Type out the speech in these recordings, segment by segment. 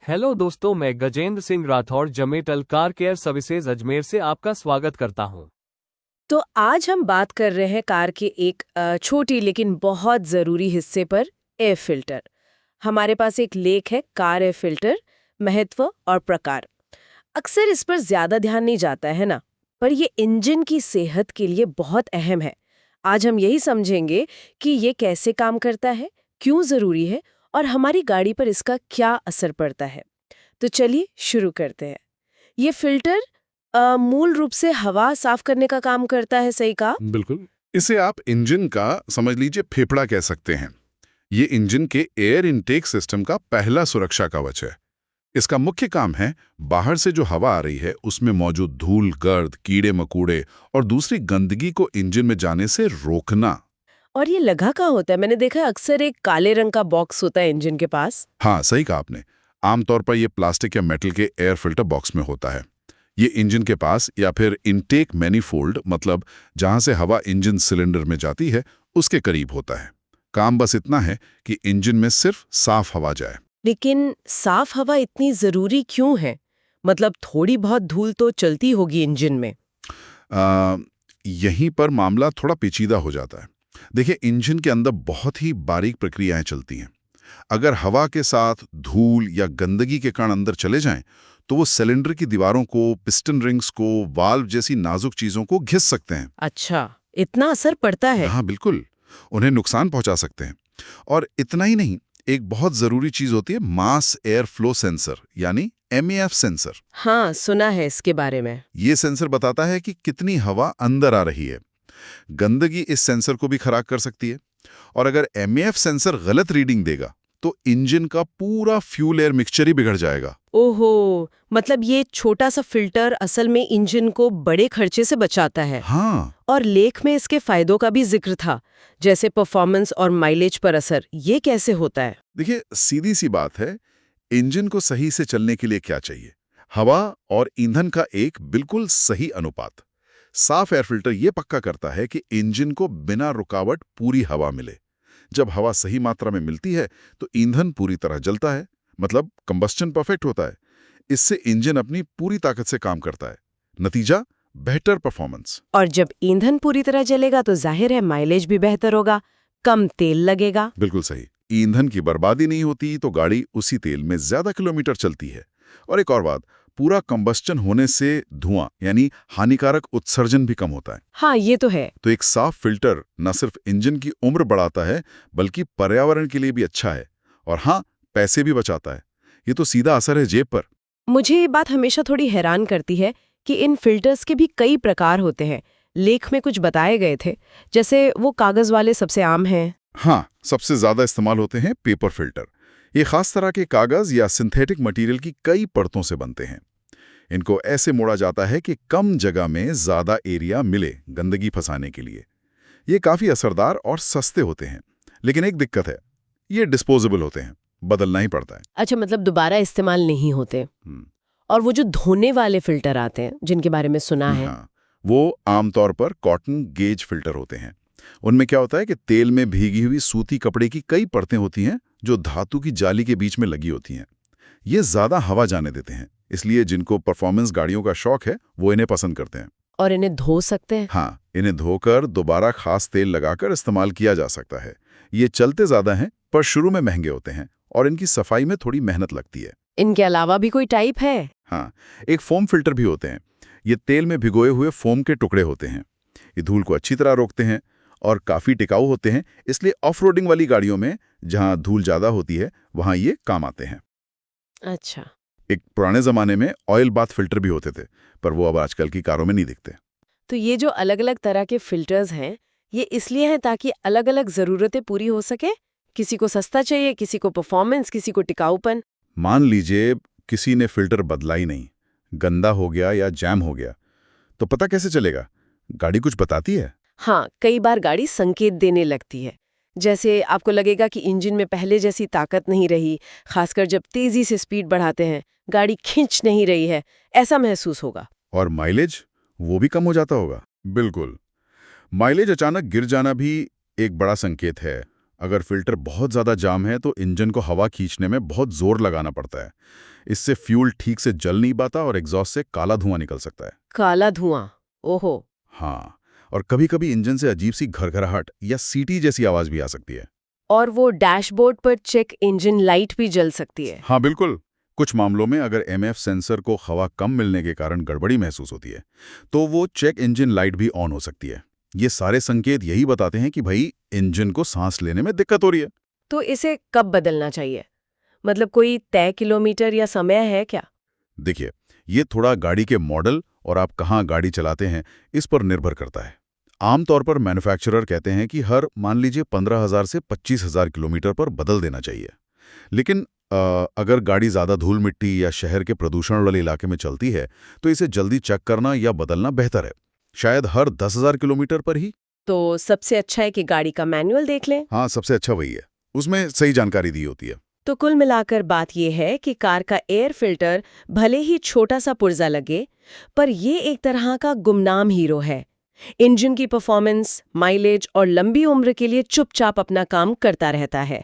Hello दोस्तों, मैं गजेंद्र सिंह राठौर जमेटल कार केयर सर्विसेज अजमेर से आपका स्वागत करता हूं। तो आज हम बात कर रहे हैं कार के एक छोटी लेकिन बहुत ज़रूरी हिस्से पर, एयर फिल्टर। हमारे पास एक लेख है, कार एयर फिल्टर, महत्व और प्रकार। अक्सर इस पर ज़्यादा ध्यान नहीं जाता है ना, पर ये इंजन की सेहत के लिए बहुत अहम है। आज हम यही समझेंगे कि ये कैसे काम करता है, क्यों ज़रूरी है और हमारी गाड़ी पर इसका क्या असर पड़ता है। तो चलिए शुरू करते हैं। ये फिल्टर मूल रूप से हवा साफ करने का काम करता है, सही कहा? बिल्कुल। इसे आप इंजन का समझ लीजिए फेफड़ा कह सकते हैं। ये इंजन के एयर इनटेक सिस्टम का पहला सुरक्षा कवच है। इसका मुख्य काम है बाहर से जो हवा आ रही है उसमें मौजूद धूल, गर्द, कीड़े मकोड़े और दूसरी गंदगी को इंजन में जाने से रोकना। और ये लगा कहाँ होता है? मैंने देखा है अक्सर एक काले रंग का बॉक्स होता है इंजन के पास। हाँ, सही कहा आपने। आमतौर पर यह प्लास्टिक या मेटल के एयर फिल्टर बॉक्स में होता है। ये इंजन के पास या फिर इनटेक मैनिफोल्ड, मतलब जहां से हवा इंजन सिलेंडर में जाती है, उसके करीब होता है। काम बस इतना है कि इंजन में सिर्फ साफ हवा जाए। लेकिन साफ हवा इतनी जरूरी क्यों है? मतलब थोड़ी बहुत धूल तो चलती होगी इंजन में। आ, यहीं पर मामला थोड़ा पेचीदा हो जाता है। देखिए, इंजन के अंदर बहुत ही बारीक प्रक्रियाएं चलती हैं। अगर हवा के साथ धूल या गंदगी के कण अंदर चले जाएं, तो वो सिलेंडर की दीवारों को, पिस्टन रिंग्स को, वाल्व जैसी नाजुक चीजों को घिस सकते हैं। अच्छा, इतना असर पड़ता है? हाँ बिल्कुल, उन्हें नुकसान पहुंचा सकते हैं। और इतना ही नहीं, एक बहुत जरूरी चीज होती है मास एयर फ्लो सेंसर, यानी MEF सेंसर। हाँ, सुना है इसके बारे में। ये सेंसर बताता है कि कितनी हवा अंदर आ रही है। गंदगी इस सेंसर को भी खराब कर सकती है। और अगर MEF सेंसर गलत रीडिंग देगा तो इंजन का पूरा फ्यूल एयर मिक्सचर ही बिगड़ जाएगा। ओहो, मतलब ये छोटा सा फिल्टर असल में इंजन को बड़े खर्चे से बचाता है। हाँ, और लेख में इसके फायदों का भी जिक्र था, जैसे परफॉर्मेंस और माइलेज पर असर। ये कैसे होता है? देखिए, सीधी सी बात है, इंजन को सही से चलने के लिए क्या चाहिए? हवा और ईंधन का एक बिल्कुल सही अनुपात। साफ एयर फिल्टर ये पक्का करता है कि इंजन को बिना रुकावट पूरी हवा मिले। जब हवा सही मात्रा में मिलती है तो ईंधन पूरी तरह जलता है, मतलब कंबस्टन परफेक्ट होता है। इससे इंजन अपनी पूरी ताकत से काम करता है। नतीजा, बेहतर परफॉर्मेंस। और जब ईंधन पूरी तरह जलेगा तो जाहिर है माइलेज भी बेहतर होगा, कम तेल लगेगा। बिल्कुल सही। ईंधन की बर्बादी नहीं होती तो गाड़ी उसी तेल में ज्यादा किलोमीटर चलती है। और एक और बात, पूरा कंबस्टन होने से धुआं यानी हानिकारक उत्सर्जन भी कम होता है। हाँ, ये तो है। तो एक साफ फिल्टर न सिर्फ इंजन की उम्र बढ़ाता है, बल्कि पर्यावरण के लिए भी अच्छा है। और हाँ, पैसे भी बचाता है। ये तो सीधा असर है जेब पर। मुझे ये बात हमेशा थोड़ी हैरान करती है कि इन फिल्टर्स के भी कई प्रकार होते हैं। लेख में कुछ बताए गए थे, जैसे वो कागज वाले सबसे आम हैं। हाँ, सबसे ज्यादा इस्तेमाल होते हैं पेपर फिल्टर। ये खास तरह के कागज या सिंथेटिक मटेरियल की कई परतों से बनते हैं। इनको ऐसे मोड़ा जाता है कि कम जगह में ज्यादा एरिया मिले गंदगी फंसाने के लिए। ये काफी असरदार और सस्ते होते हैं। लेकिन एक दिक्कत है, ये डिस्पोजेबल होते हैं, बदलना ही पड़ता है। अच्छा, मतलब दोबारा इस्तेमाल नहीं होते। हम्म, और वो जो धोने वाले फिल्टर आते हैं, जिनके बारे में सुना है। हाँ, वो आमतौर पर कॉटन गेज फिल्टर होते हैं। उनमें क्या होता है कि तेल में भीगी हुई सूती कपड़े की कई परतें होती हैं जो धातु की जाली के बीच में लगी होती हैं। ये ज्यादा हवा जाने देते हैं, इसलिए जिनको परफॉर्मेंस गाड़ियों का शौक है वो इन्हें पसंद करते हैं। और इन्हें धो सकते हैं? हाँ, इन्हें धोकर दोबारा खास तेल लगाकर इस्तेमाल किया जा सकता है। ये चलते ज्यादा हैं पर शुरू में महंगे होते हैं और इनकी सफाई में थोड़ी मेहनत लगती है। इनके अलावा भी कोई टाइप है? हाँ, एक फोम फिल्टर भी होते हैं। ये तेल में भिगोए हुए फोम के टुकड़े होते हैं। ये धूल को अच्छी तरह रोकते हैं और काफी टिकाऊ होते हैं, इसलिए ऑफ रोडिंग वाली गाड़ियों में जहां धूल ज्यादा होती है वहां ये काम आते हैं। अच्छा। एक पुराने जमाने में ऑयल बाथ फिल्टर भी होते थे, पर वो अब आजकल की कारों में नहीं दिखते। तो ये जो अलग अलग तरह के फिल्टर्स हैं, ये इसलिए हैं ताकि अलग अलग जरूरतें पूरी हो सके। किसी को सस्ता चाहिए, किसी को परफॉर्मेंस, किसी को टिकाऊपन। मान लीजिए किसी ने फिल्टर बदला ही नहीं, गंदा हो गया या जैम हो गया, तो पता कैसे चलेगा? गाड़ी कुछ बताती है? हाँ, कई बार गाड़ी संकेत देने लगती है। जैसे आपको लगेगा कि इंजन में पहले जैसी ताकत नहीं रही, खासकर जब तेजी से स्पीड बढ़ाते हैं, गाड़ी खींच नहीं रही है, ऐसा महसूस होगा। और माइलेज, वो भी कम हो जाता होगा। बिल्कुल, माइलेज अचानक गिर जाना भी एक बड़ा संकेत है। अगर फिल्टर बहुत ज़्यादा जाम है तो इंजन को हवा खींचने में बहुत जोर लगाना पड़ता है। इससे फ्यूल ठीक से जल नहीं पाता और एग्जॉस्ट से काला धुआं निकल सकता है। काला धुआं, ओहो। हाँ, और कभी-कभी इंजन से अजीब सी घरघराहट या सीटी जैसी आवाज़ भी आ सकती है। और वो डैशबोर्ड पर चेक इंजन लाइट भी जल सकती है। हाँ बिल्कुल। कुछ मामलों में अगर एमएफ सेंसर को हवा कम मिलने के कारण गड़बड़ी महसूस होती है तो वो चेक इंजन लाइट भी ऑन हो सकती है। ये सारे संकेत यही बताते हैं कि भाई इंजन को सांस लेने में दिक्कत हो रही है। तो इसे कब बदलना चाहिए? मतलब कोई तय किलोमीटर या समय है क्या? देखिए, ये थोड़ा गाड़ी के मॉडल और आप कहाँ गाड़ी चलाते हैं इस पर निर्भर करता है। आमतौर पर मैन्युफैक्चरर कहते हैं कि हर मान लीजिए 15,000 से 25,000 किलोमीटर पर बदल देना चाहिए। लेकिन अगर गाड़ी ज़्यादा धूल मिट्टी या शहर के प्रदूषण वाले इलाके में चलती है तो इसे जल्दी चेक करना या बदलना बेहतर है, शायद हर 10,000 किलोमीटर पर ही। तो सबसे अच्छा है कि गाड़ी का मैनुअल देख लें। हाँ, सबसे अच्छा वही है, उसमें सही जानकारी दी होती है। तो कुल मिलाकर बात यह है कि कार का एयर फिल्टर भले ही छोटा सा पुर्जा लगे, पर ये एक तरह का गुमनाम हीरो है। इंजन की परफॉर्मेंस, माइलेज और लंबी उम्र के लिए चुपचाप अपना काम करता रहता है।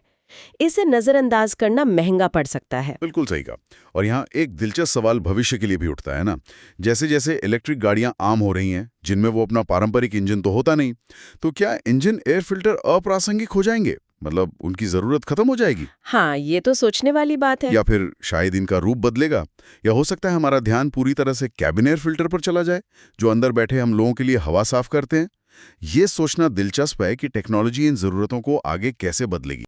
इसे नजरअंदाज करना महंगा पड़ सकता है। बिल्कुल सही कहा। और यहाँ एक दिलचस्प सवाल भविष्य के लिए भी उठता है ना। जैसे जैसे इलेक्ट्रिक गाड़ियां आम हो रही हैं जिनमें वो अपना पारंपरिक इंजन तो होता नहीं, तो क्या इंजन एयर फिल्टर अप्रासंगिक हो जाएंगे? मतलब उनकी जरूरत खत्म हो जाएगी? हाँ, ये तो सोचने वाली बात है। या फिर शायद इनका रूप बदलेगा? या हो सकता है हमारा ध्यान पूरी तरह से कैबिन एयर फिल्टर पर चला जाए, जो अंदर बैठे हम लोगों के लिए हवा साफ करते हैं। ये सोचना दिलचस्प है कि टेक्नोलॉजी इन जरूरतों को आगे कैसे बदलेगी।